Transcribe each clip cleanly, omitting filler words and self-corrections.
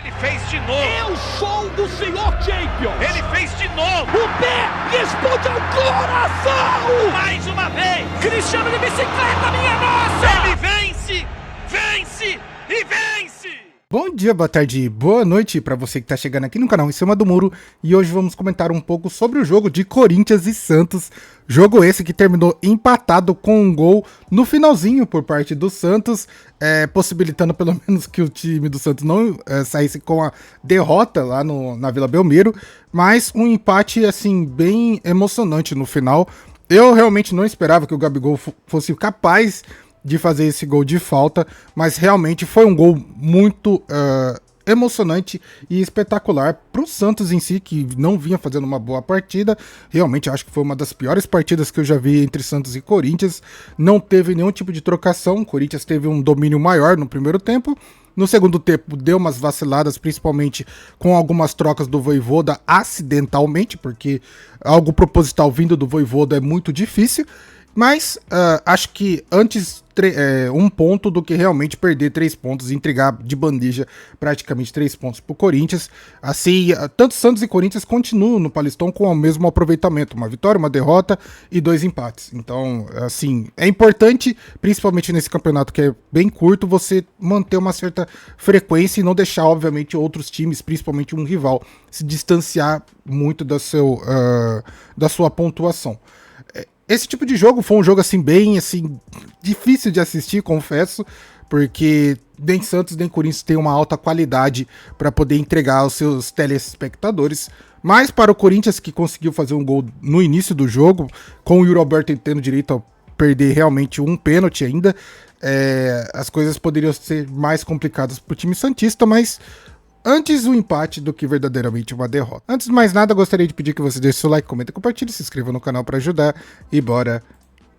Ele fez de novo. Eu sou do senhor Champions. Ele fez de novo. O pé responde ao coração. Mais uma vez. Cristiano de bicicleta, minha nossa. Ele vence, vence e vence. Bom dia, boa tarde, boa noite para você que tá chegando aqui no canal Em Cima do Muro. E hoje vamos comentar um pouco sobre o jogo de Corinthians e Santos. Jogo esse que terminou empatado com um gol no finalzinho por parte do Santos, possibilitando pelo menos que o time do Santos não saísse com a derrota lá na Vila Belmiro. Mas um empate assim bem emocionante no final. Eu realmente não esperava que o Gabigol fosse capaz de fazer esse gol de falta, mas realmente foi um gol muito emocionante e espetacular para o Santos em si, que não vinha fazendo uma boa partida. Realmente acho que foi uma das piores partidas que eu já vi entre Santos e Corinthians. Não teve nenhum tipo de trocação, o Corinthians teve um domínio maior no primeiro tempo. No segundo tempo deu umas vaciladas, principalmente com algumas trocas do Vojvoda acidentalmente, porque algo proposital vindo do Vojvoda é muito difícil. Mas acho que antes um ponto do que realmente perder 3 pontos e entregar de bandeja praticamente 3 pontos para o Corinthians. Assim, tanto Santos e Corinthians continuam no Paulistão com o mesmo aproveitamento. Uma vitória, uma derrota e 2 empates. Então, assim, é importante, principalmente nesse campeonato que é bem curto, você manter uma certa frequência e não deixar, obviamente, outros times, principalmente um rival, se distanciar muito da sua pontuação. Esse tipo de jogo foi um jogo assim bem assim difícil de assistir, confesso, porque nem Santos nem Corinthians tem uma alta qualidade para poder entregar aos seus telespectadores. Mas para o Corinthians, que conseguiu fazer um gol no início do jogo, com o Yuri Alberto tendo direito a perder realmente um pênalti ainda, as coisas poderiam ser mais complicadas para o time santista, mas antes o empate do que verdadeiramente uma derrota. Antes de mais nada, gostaria de pedir que você deixe seu like, comente, compartilhe, se inscreva no canal para ajudar e bora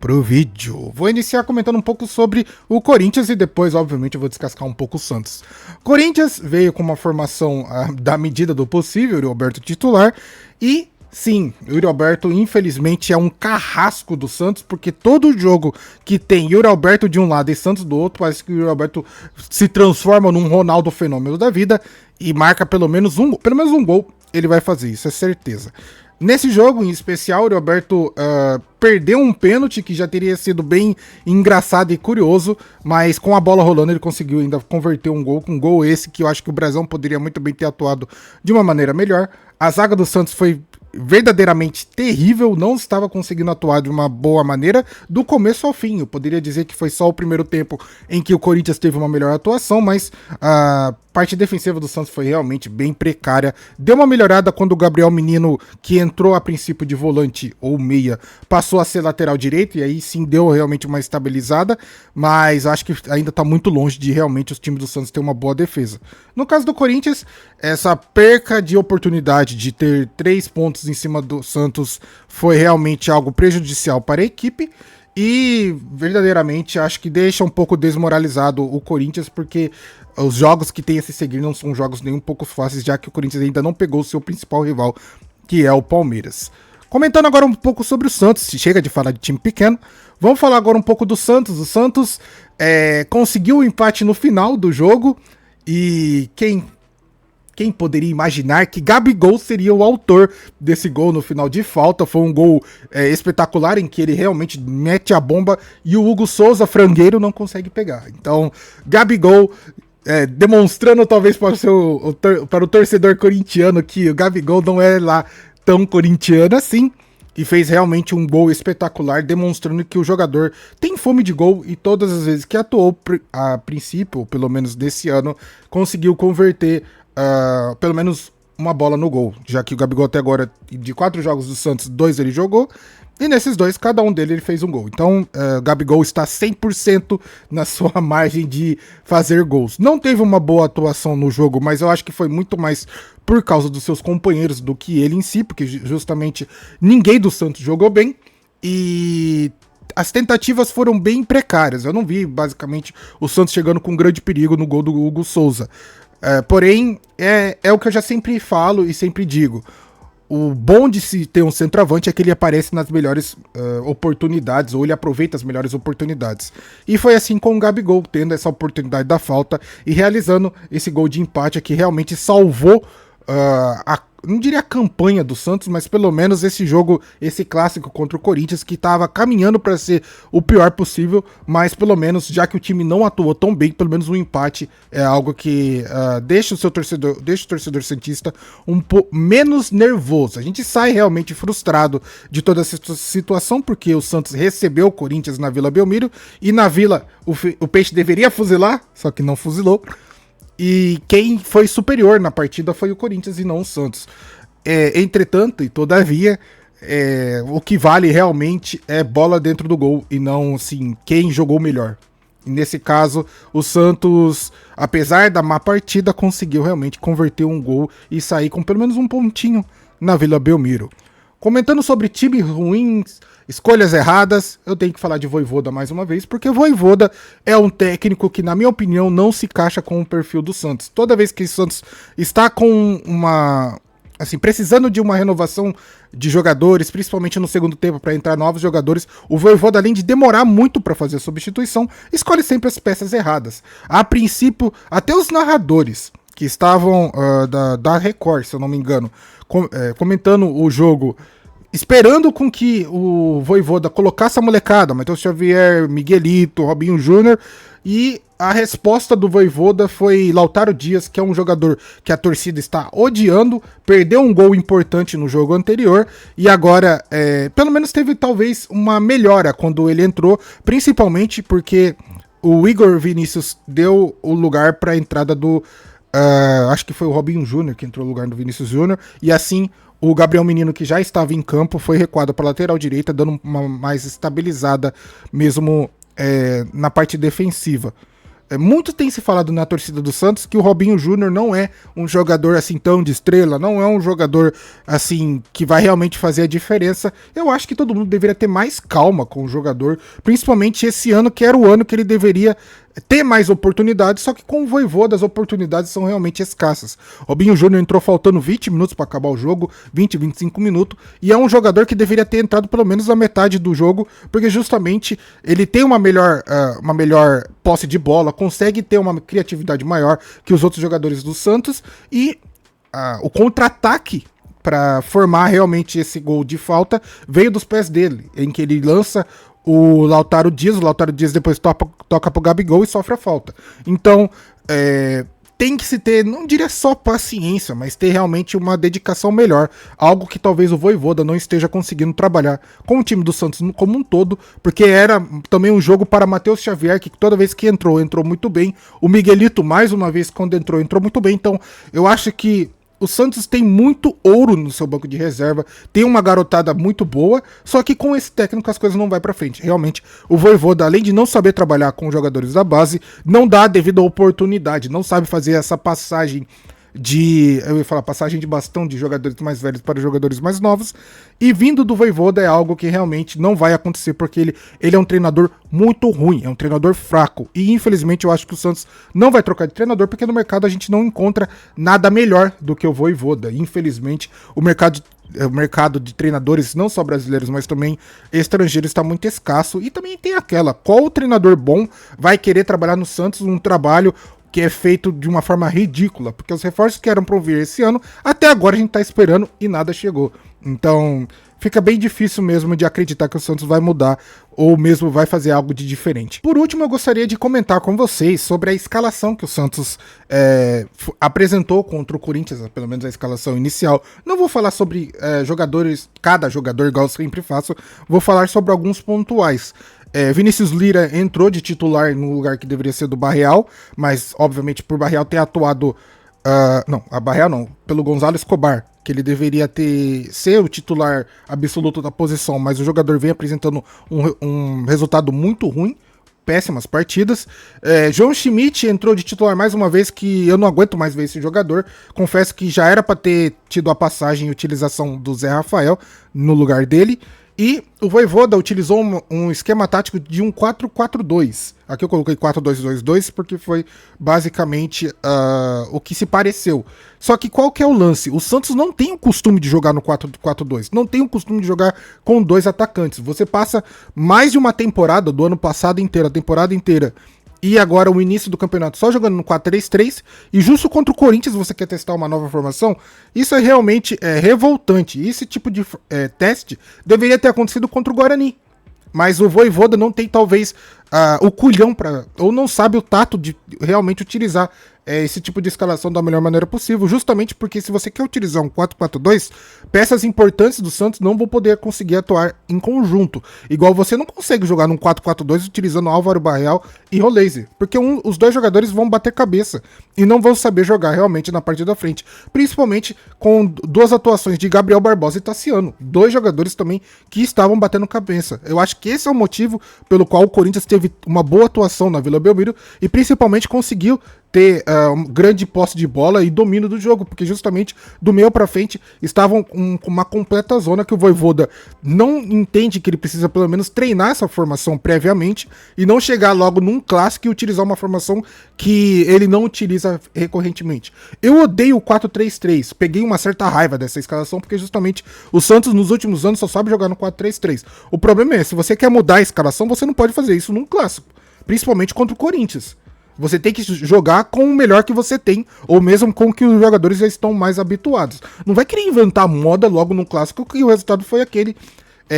pro vídeo. Vou iniciar comentando um pouco sobre o Corinthians e depois, obviamente, eu vou descascar um pouco o Santos. Corinthians veio com uma formação da medida do possível, Yuri Alberto titular, e sim, o Yuri Alberto infelizmente é um carrasco do Santos, porque todo jogo que tem Yuri Alberto de um lado e Santos do outro, parece que o Yuri Alberto se transforma num Ronaldo fenômeno da vida e marca pelo menos um gol, ele vai fazer isso, é certeza. Nesse jogo em especial, o Yuri Alberto perdeu um pênalti que já teria sido bem engraçado e curioso, mas com a bola rolando ele conseguiu ainda converter um gol esse que eu acho que o Brasão poderia muito bem ter atuado de uma maneira melhor. A zaga do Santos foi verdadeiramente terrível, não estava conseguindo atuar de uma boa maneira do começo ao fim. Eu poderia dizer que foi só o primeiro tempo em que o Corinthians teve uma melhor atuação, mas a parte defensiva do Santos foi realmente bem precária. Deu uma melhorada quando o Gabriel Menino, que entrou a princípio de volante ou meia, passou a ser lateral direito, e aí sim deu realmente uma estabilizada, mas acho que ainda está muito longe de realmente os times do Santos ter uma boa defesa. No caso do Corinthians, essa perca de oportunidade de ter 3 pontos em cima do Santos foi realmente algo prejudicial para a equipe e verdadeiramente acho que deixa um pouco desmoralizado o Corinthians, porque os jogos que tem a se seguir não são jogos nem um pouco fáceis, já que o Corinthians ainda não pegou o seu principal rival, que é o Palmeiras. Comentando agora um pouco sobre o Santos, chega de falar de time pequeno, vamos falar agora um pouco do Santos. O Santos conseguiu o empate no final do jogo e quem poderia imaginar que Gabigol seria o autor desse gol no final de falta? Foi um gol espetacular em que ele realmente mete a bomba e o Hugo Souza, frangueiro, não consegue pegar. Então, Gabigol demonstrando talvez para o torcedor corintiano que o Gabigol não é lá tão corintiano assim. E fez realmente um gol espetacular, demonstrando que o jogador tem fome de gol e todas as vezes que atuou a princípio, pelo menos desse ano, conseguiu converter pelo menos uma bola no gol, já que o Gabigol até agora, de 4 jogos do Santos, 2 ele jogou, e nesses 2, cada um dele ele fez um gol. Então, o Gabigol está 100% na sua margem de fazer gols. Não teve uma boa atuação no jogo, mas eu acho que foi muito mais por causa dos seus companheiros do que ele em si, porque justamente ninguém do Santos jogou bem, e as tentativas foram bem precárias. Eu não vi, basicamente, o Santos chegando com grande perigo no gol do Hugo Souza. Porém, é o que eu já sempre falo e sempre digo. o bom de se ter um centroavante é que ele aparece nas melhores oportunidades, ou ele aproveita as melhores oportunidades. E foi assim com o Gabigol, tendo essa oportunidade da falta e realizando esse gol de empate que realmente salvou não diria a campanha do Santos, mas pelo menos esse jogo, esse clássico contra o Corinthians, que estava caminhando para ser o pior possível, mas pelo menos, já que o time não atuou tão bem, pelo menos um empate é algo que deixa o torcedor santista um pouco menos nervoso. A gente sai realmente frustrado de toda essa situação, porque o Santos recebeu o Corinthians na Vila Belmiro, e na Vila o Peixe deveria fuzilar, só que não fuzilou. E quem foi superior na partida foi o Corinthians e não o Santos. Entretanto, e todavia, o que vale realmente é bola dentro do gol e não, assim, quem jogou melhor. E nesse caso, o Santos, apesar da má partida, conseguiu realmente converter um gol e sair com pelo menos um pontinho na Vila Belmiro. Comentando sobre times ruins, escolhas erradas, eu tenho que falar de Vojvoda mais uma vez, porque Vojvoda é um técnico que, na minha opinião, não se encaixa com o perfil do Santos. Toda vez que o Santos está com precisando de uma renovação de jogadores, principalmente no segundo tempo, para entrar novos jogadores, o Vojvoda, além de demorar muito para fazer a substituição, escolhe sempre as peças erradas. A princípio, até os narradores que estavam da Record, se eu não me engano, comentando o jogo, esperando com que o Vojvoda colocasse a molecada, Matheus Xavier, Miguelito, Robinho Júnior, e a resposta do Vojvoda foi Lautaro Dias, que é um jogador que a torcida está odiando, perdeu um gol importante no jogo anterior, e agora, pelo menos teve talvez uma melhora quando ele entrou, principalmente porque o Igor Vinícius deu o lugar para a entrada do... acho que foi o Robinho Júnior que entrou no lugar do Vinícius Júnior, e assim o Gabriel Menino, que já estava em campo, foi recuado para a lateral direita, dando uma mais estabilizada mesmo na parte defensiva. Muito tem se falado na torcida do Santos que o Robinho Júnior não é um jogador assim tão de estrela, não é um jogador assim que vai realmente fazer a diferença. Eu acho que todo mundo deveria ter mais calma com o jogador, principalmente esse ano, que era o ano que ele deveria ter mais oportunidades, só que com o Vojvoda as oportunidades são realmente escassas. Robinho Júnior entrou faltando 20 minutos para acabar o jogo, 25 minutos, e é um jogador que deveria ter entrado pelo menos na metade do jogo, porque justamente ele tem uma melhor posse de bola, consegue ter uma criatividade maior que os outros jogadores do Santos, e o contra-ataque para formar realmente esse gol de falta veio dos pés dele, em que ele lança o Lautaro Dias depois toca pro Gabigol e sofre a falta. Então, tem que se ter, não diria só paciência, mas ter realmente uma dedicação melhor, algo que talvez o Vojvoda não esteja conseguindo trabalhar com o time do Santos como um todo, porque era também um jogo para Matheus Xavier, que toda vez que entrou muito bem, o Miguelito mais uma vez quando entrou muito bem, então eu acho que o Santos tem muito ouro no seu banco de reserva, tem uma garotada muito boa, só que com esse técnico as coisas não vai pra frente. Realmente, o Vojvoda, além de não saber trabalhar com os jogadores da base, não dá a devida oportunidade, não sabe fazer essa passagem passagem de bastão de jogadores mais velhos para jogadores mais novos, e vindo do Vojvoda é algo que realmente não vai acontecer, porque ele é um treinador muito ruim, é um treinador fraco, e infelizmente eu acho que o Santos não vai trocar de treinador, porque no mercado a gente não encontra nada melhor do que o Vojvoda. Infelizmente o mercado de treinadores, não só brasileiros, mas também estrangeiros, está muito escasso, e também tem qual treinador bom vai querer trabalhar no Santos, um trabalho que é feito de uma forma ridícula, porque os reforços que eram para vir esse ano, até agora a gente tá esperando e nada chegou. Então, fica bem difícil mesmo de acreditar que o Santos vai mudar ou mesmo vai fazer algo de diferente. Por último, eu gostaria de comentar com vocês sobre a escalação que o Santos apresentou contra o Corinthians, pelo menos a escalação inicial. Não vou falar sobre jogadores, cada jogador, igual eu sempre faço, vou falar sobre alguns pontuais. Vinícius Lira entrou de titular no lugar que deveria ser do Barreal, mas obviamente por Barreal ter atuado... pelo Gonzalo Escobar, que ele deveria ser o titular absoluto da posição, mas o jogador vem apresentando um resultado muito ruim, péssimas partidas. João Schmidt entrou de titular mais uma vez, que eu não aguento mais ver esse jogador. Confesso que já era para ter tido a passagem e utilização do Zé Rafael no lugar dele. E o Vojvoda utilizou um esquema tático de um 4-4-2. Aqui eu coloquei 4-2-2-2 porque foi basicamente o que se pareceu. Só que qual que é o lance? O Santos não tem o costume de jogar no 4-4-2. Não tem o costume de jogar com 2 atacantes. Você passa mais de uma temporada, do ano passado inteiro, a temporada inteira, e agora o início do campeonato só jogando no 4-3-3, e justo contra o Corinthians você quer testar uma nova formação. Isso é realmente revoltante. Esse tipo de teste deveria ter acontecido contra o Guarani. Mas o Vojvoda não tem talvez o culhão ou não sabe o tato de realmente utilizar esse tipo de escalação da melhor maneira possível, justamente porque se você quer utilizar um 4-4-2, peças importantes do Santos não vão poder conseguir atuar em conjunto. Igual você não consegue jogar num 4-4-2 utilizando Álvaro Barreal e Roleze, porque os 2 jogadores vão bater cabeça e não vão saber jogar realmente na parte da frente, principalmente com 2 atuações de Gabriel Barbosa e Tassiano, 2 jogadores também que estavam batendo cabeça. Eu acho que esse é o motivo pelo qual o Corinthians teve uma boa atuação na Vila Belmiro e principalmente conseguiu ter um grande posse de bola e domínio do jogo, porque justamente do meio pra frente estavam com uma completa zona que o Vojvoda não entende que ele precisa pelo menos treinar essa formação previamente e não chegar logo num clássico e utilizar uma formação que ele não utiliza recorrentemente. Eu odeio o 4-3-3, peguei uma certa raiva dessa escalação porque justamente o Santos nos últimos anos só sabe jogar no 4-3-3. O problema é, se você quer mudar a escalação, você não pode fazer isso num clássico, principalmente contra o Corinthians. Você tem que jogar com o melhor que você tem, ou mesmo com o que os jogadores já estão mais habituados. Não vai querer inventar moda logo no clássico, que o resultado foi aquele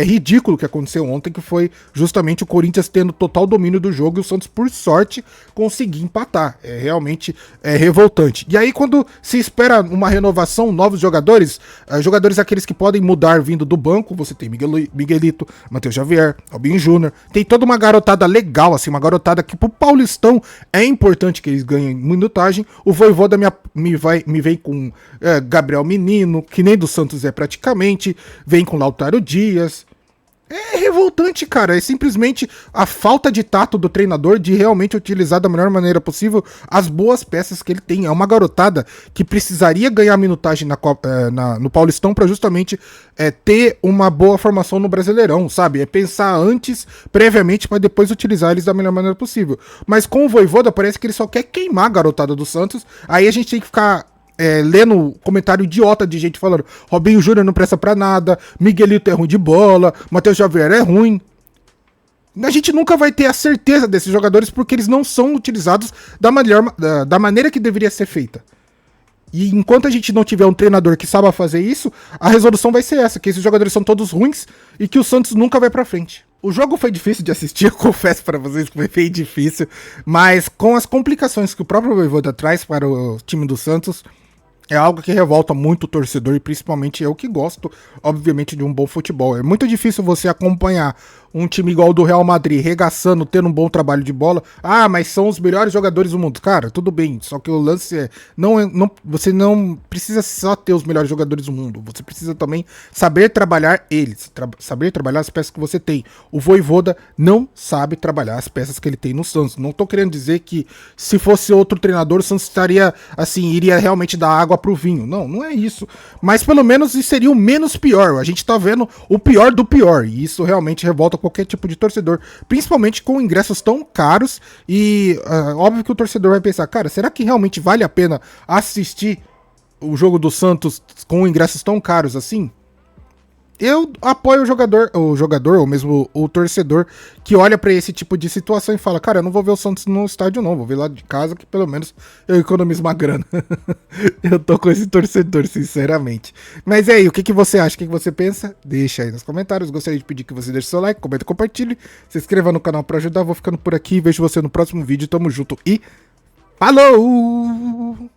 ridículo que aconteceu ontem, que foi justamente o Corinthians tendo total domínio do jogo e o Santos, por sorte, conseguir empatar. É realmente revoltante. E aí, quando se espera uma renovação, novos jogadores, jogadores aqueles que podem mudar vindo do banco, você tem Miguelito, Matheus Xavier, Albinho Júnior, tem toda uma garotada legal, assim, uma garotada que pro Paulistão é importante que eles ganhem minutagem. O Vojvoda me vem com Gabriel Menino, que nem do Santos é praticamente, vem com Lautaro Dias. É revoltante, cara. É simplesmente a falta de tato do treinador de realmente utilizar da melhor maneira possível as boas peças que ele tem. É uma garotada que precisaria ganhar minutagem no Paulistão para justamente ter uma boa formação no Brasileirão, sabe? É pensar antes, previamente, para depois utilizar eles da melhor maneira possível. Mas com o Vojvoda parece que ele só quer queimar a garotada do Santos. Aí a gente tem que ficar lendo comentário idiota de gente falando Robinho Júnior não presta pra nada, Miguelito é ruim de bola, Matheus Xavier é ruim. A gente nunca vai ter a certeza desses jogadores porque eles não são utilizados da maneira que deveria ser feita. E enquanto a gente não tiver um treinador que saiba fazer isso, a resolução vai ser essa, que esses jogadores são todos ruins e que o Santos nunca vai pra frente. O jogo foi difícil de assistir, eu confesso pra vocês que foi bem difícil, mas com as complicações que o próprio Vojvoda traz para o time do Santos, é algo que revolta muito o torcedor e principalmente eu que gosto, obviamente, de um bom futebol. É muito difícil você acompanhar um time igual o do Real Madrid, regaçando, tendo um bom trabalho de bola. Ah, mas são os melhores jogadores do mundo. Cara, tudo bem, só que o lance você não precisa só ter os melhores jogadores do mundo. Você precisa também saber trabalhar eles, saber trabalhar as peças que você tem. O Vojvoda não sabe trabalhar as peças que ele tem no Santos. Não tô querendo dizer que se fosse outro treinador, o Santos estaria, assim, iria realmente dar água pro vinho. Não, não é isso. Mas pelo menos isso seria o menos pior. A gente tá vendo o pior do pior. E isso realmente revolta qualquer tipo de torcedor. Principalmente com ingressos tão caros. E óbvio que o torcedor vai pensar, cara, será que realmente vale a pena assistir o jogo do Santos com ingressos tão caros assim? Eu apoio o jogador, ou mesmo o torcedor, que olha pra esse tipo de situação e fala, cara, eu não vou ver o Santos no estádio não, vou ver lá de casa que pelo menos eu economizo uma grana. Eu tô com esse torcedor, sinceramente. Mas e aí, o que você acha? O que você pensa? Deixa aí nos comentários. Gostaria de pedir que você deixe seu like, comente, compartilhe, se inscreva no canal pra ajudar. Vou ficando por aqui, vejo você no próximo vídeo. Tamo junto e falou!